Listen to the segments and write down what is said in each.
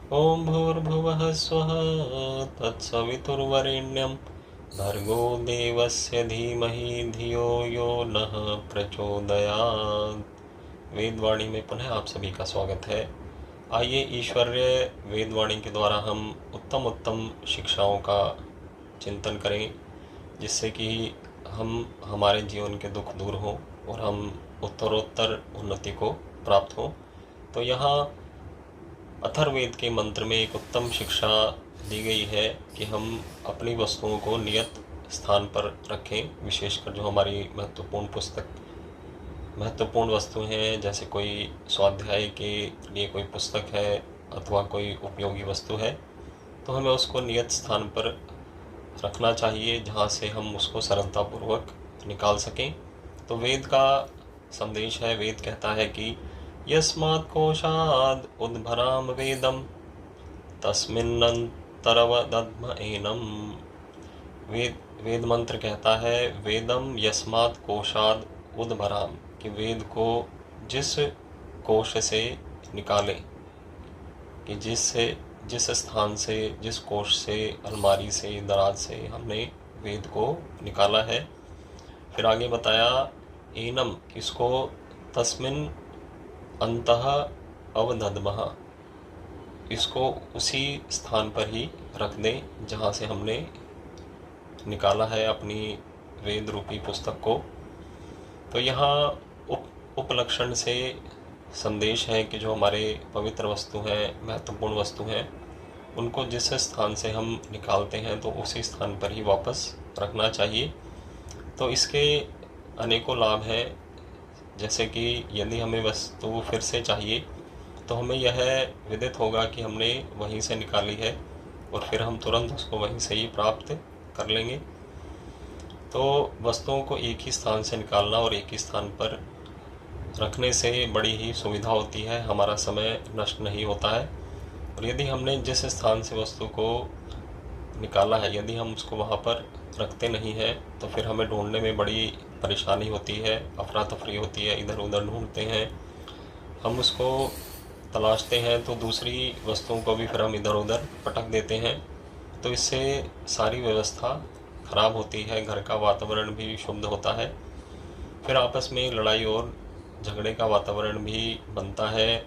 ॐ भूर्भुवः स्वः तत्सवितुर्वरेण्यं भर्गो देवस्य धीमहि धियो यो नः प्रचोदयात्। वेदवाणी में पुनः आप सभी का स्वागत है। आइए ईश्वरीय वेदवाणी के द्वारा हम उत्तम उत्तम शिक्षाओं का चिंतन करें, जिससे कि हम हमारे जीवन के दुख दूर हों और हम उत्तरोत्तर उन्नति को प्राप्त हों। तो यहाँ अथर्ववेद के मंत्र में एक उत्तम शिक्षा दी गई है कि हम अपनी वस्तुओं को नियत स्थान पर रखें। विशेषकर जो हमारी महत्वपूर्ण वस्तुएं हैं, जैसे कोई स्वाध्याय के लिए कोई पुस्तक है अथवा कोई उपयोगी वस्तु है, तो हमें उसको नियत स्थान पर रखना चाहिए, जहाँ से हम उसको सरलतापूर्वक निकाल सकें। तो वेद का संदेश है, वेद कहता है कि यस्मात् कोशाद् उद्भराम वेदम तस्मिन्नन्तरवदध्म एनम। वेद मंत्र कहता है, वेदम यस्मात् कोशाद् उद्भराम, कि वेद को जिस कोश से निकालें, कि जिस स्थान से, जिस कोश से, अलमारी से, दराज से हमने वेद को निकाला है। फिर आगे बताया, एनम, इसको तस्मिन अंतः अवदध्मः, इसको उसी स्थान पर ही रख दें जहाँ से हमने निकाला है अपनी वेद रूपी पुस्तक को। तो यहाँ उपलक्षण से संदेश है कि जो हमारे पवित्र वस्तु हैं, महत्वपूर्ण वस्तु हैं, उनको जिस स्थान से हम निकालते हैं तो उसी स्थान पर ही वापस रखना चाहिए। तो इसके अनेकों लाभ हैं, जैसे कि यदि हमें वस्तु फिर से चाहिए तो हमें यह विदित होगा कि हमने वहीं से निकाली है और फिर हम तुरंत उसको वहीं से ही प्राप्त कर लेंगे। तो वस्तुओं को एक ही स्थान से निकालना और एक ही स्थान पर रखने से बड़ी ही सुविधा होती है, हमारा समय नष्ट नहीं होता है। और यदि हमने जिस स्थान से वस्तु को निकाला है, यदि हम उसको वहाँ पर रखते नहीं हैं, तो फिर हमें ढूंढने में बड़ी परेशानी होती है, अफरा तफरी होती है, इधर उधर ढूंढते हैं, हम उसको तलाशते हैं, तो दूसरी वस्तुओं को भी फिर हम इधर उधर पटक देते हैं। तो इससे सारी व्यवस्था खराब होती है, घर का वातावरण भी शुद्ध होता है, फिर आपस में लड़ाई और झगड़े का वातावरण भी बनता है।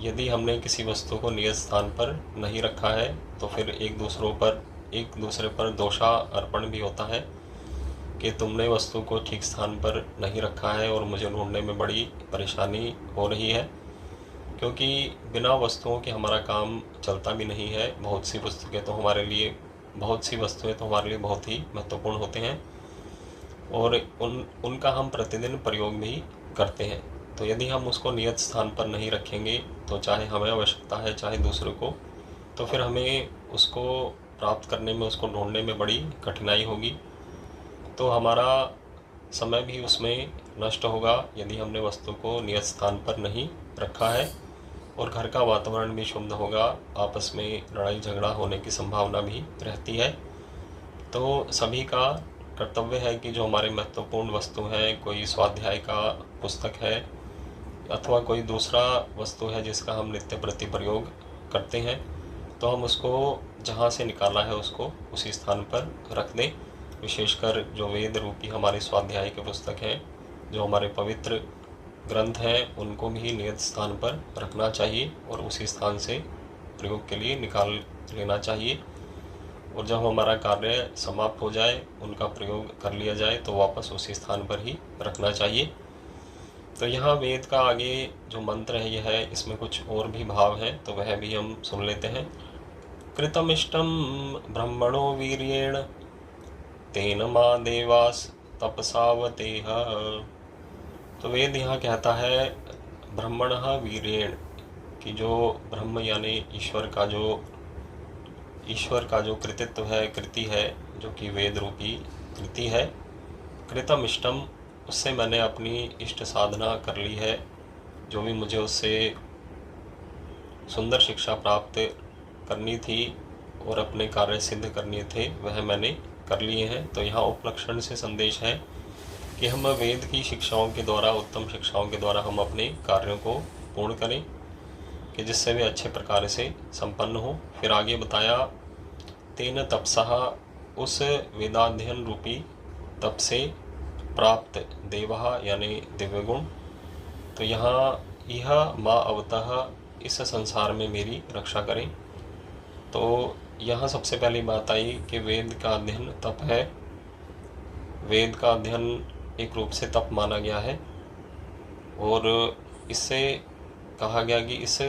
यदि हमने किसी वस्तु को नियत स्थान पर नहीं रखा है तो फिर एक दूसरे पर दोषा अर्पण भी होता है कि तुमने वस्तु को ठीक स्थान पर नहीं रखा है और मुझे ढूंढने में बड़ी परेशानी हो रही है। क्योंकि बिना वस्तुओं के हमारा काम चलता भी नहीं है। बहुत सी वस्तुएं तो हमारे लिए बहुत ही महत्वपूर्ण होते हैं और उनका हम प्रतिदिन प्रयोग भी करते हैं। तो यदि हम उसको नियत स्थान पर नहीं रखेंगे तो चाहे हमें आवश्यकता है चाहे दूसरों को, तो फिर हमें उसको प्राप्त करने में, उसको ढूंढने में बड़ी कठिनाई होगी। तो हमारा समय भी उसमें नष्ट होगा यदि हमने वस्तु को नियत स्थान पर नहीं रखा है, और घर का वातावरण भी शुद्ध होगा, आपस में लड़ाई झगड़ा होने की संभावना भी रहती है। तो सभी का कर्तव्य है कि जो हमारे महत्वपूर्ण वस्तु है, कोई स्वाध्याय का पुस्तक है अथवा कोई दूसरा वस्तु है जिसका हम नित्य प्रति प्रयोग करते हैं, तो हम उसको जहाँ से निकाला है उसको उसी स्थान पर रख दें। विशेषकर जो वेद रूपी हमारे स्वाध्याय के पुस्तक हैं, जो हमारे पवित्र ग्रंथ हैं, उनको भी नियत स्थान पर रखना चाहिए और उसी स्थान से प्रयोग के लिए निकाल लेना चाहिए। और जब हमारा कार्य समाप्त हो जाए, उनका प्रयोग कर लिया जाए, तो वापस उसी स्थान पर ही रखना चाहिए। तो यहाँ वेद का आगे जो मंत्र है यह है, इसमें कुछ और भी भाव हैं, तो वह भी हम सुन लेते हैं। कृतमिष्टम ब्रह्मणो वीर्येण तेन मा देवास तपसावतेह। तो वेद यहाँ कहता है ब्रह्मणः वीर्येण, कि जो ब्रह्म यानी ईश्वर का जो कृतित्व है, कृति है, जो कि वेद रूपी कृति है, कृतम इष्टम, उससे मैंने अपनी इष्ट साधना कर ली है। जो भी मुझे उससे सुंदर शिक्षा प्राप्त करनी थी और अपने कार्य सिद्ध करने थे, वह मैंने कर लिए हैं। तो यहाँ उपलक्षण से संदेश है कि हम वेद की शिक्षाओं के द्वारा, उत्तम शिक्षाओं के द्वारा हम अपने कार्यों को पूर्ण करें। कि जिससे वे अच्छे प्रकार से संपन्न हो। फिर आगे बताया, तेन तपसः, उस वेदाध्ययन रूपी तप से प्राप्त देवः यानी दिव्य गुण। तो यहाँ यह माँ अवतः, इस संसार में मेरी रक्षा करें। तो यहाँ सबसे पहली बात आई कि वेद का अध्ययन तप है। वेद का अध्ययन एक रूप से तप माना गया है और इससे कहा गया कि इस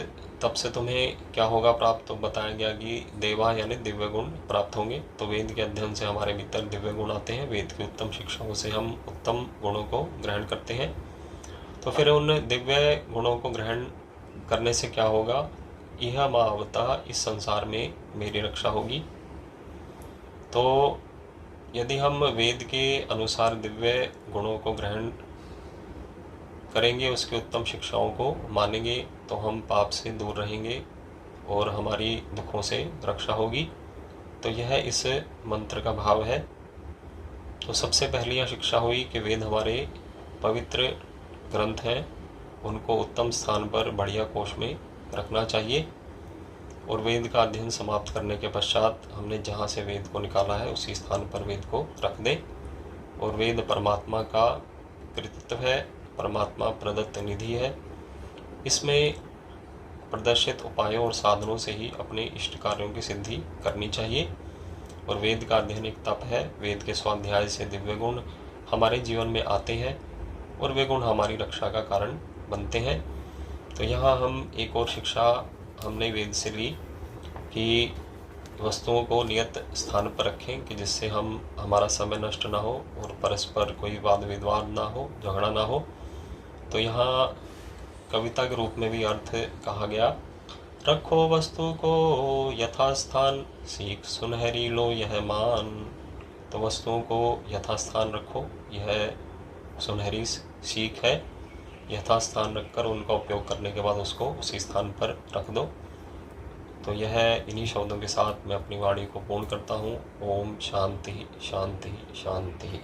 तप से तुम्हें क्या होगा प्राप्त। तो बताया गया कि देवा यानी दिव्य गुण प्राप्त होंगे। तो वेद के अध्ययन से हमारे भीतर दिव्य गुण आते हैं। वेद की उत्तम शिक्षाओं से हम उत्तम गुणों को ग्रहण करते हैं। तो फिर उन दिव्य गुणों को ग्रहण करने से क्या होगा, यह मावतः, इस संसार में मेरी रक्षा होगी। तो यदि हम वेद के अनुसार दिव्य गुणों को ग्रहण करेंगे, उसकी उत्तम शिक्षाओं को मानेंगे, तो हम पाप से दूर रहेंगे और हमारी दुखों से रक्षा होगी। तो यह इस मंत्र का भाव है। तो सबसे पहली यह शिक्षा हुई कि वेद हमारे पवित्र ग्रंथ हैं, उनको उत्तम स्थान पर बढ़िया कोश में रखना चाहिए। और वेद का अध्ययन समाप्त करने के पश्चात हमने जहाँ से वेद को निकाला है उसी स्थान पर वेद को रख दें। और वेद परमात्मा का कृतित्व है, परमात्मा प्रदत्त निधि है। इसमें प्रदर्शित उपायों और साधनों से ही अपने इष्ट कार्यों की सिद्धि करनी चाहिए। और वेद का अध्ययन एक तप है। वेद के स्वाध्याय से दिव्य गुण हमारे जीवन में आते हैं और वे गुण हमारी रक्षा का कारण बनते हैं। तो यहाँ हम एक और शिक्षा हमने वेद से ली कि वस्तुओं को नियत स्थान पर रखें कि जिससे हमारा समय नष्ट ना हो और परस्पर कोई वाद विवाद ना हो, झगड़ा ना हो। तो यहाँ कविता के रूप में भी अर्थ कहा गया, रखो वस्तु को यथास्थान, सीख सुनहरी लो यह मान। तो वस्तुओं को यथास्थान रखो, यह सुनहरी सीख है। यथास्थान रखकर उनका उपयोग करने के बाद उसको उसी स्थान पर रख दो। तो यह इन्हीं शब्दों के साथ मैं अपनी वाणी को पूर्ण करता हूँ। ओम शांति शांति शांति।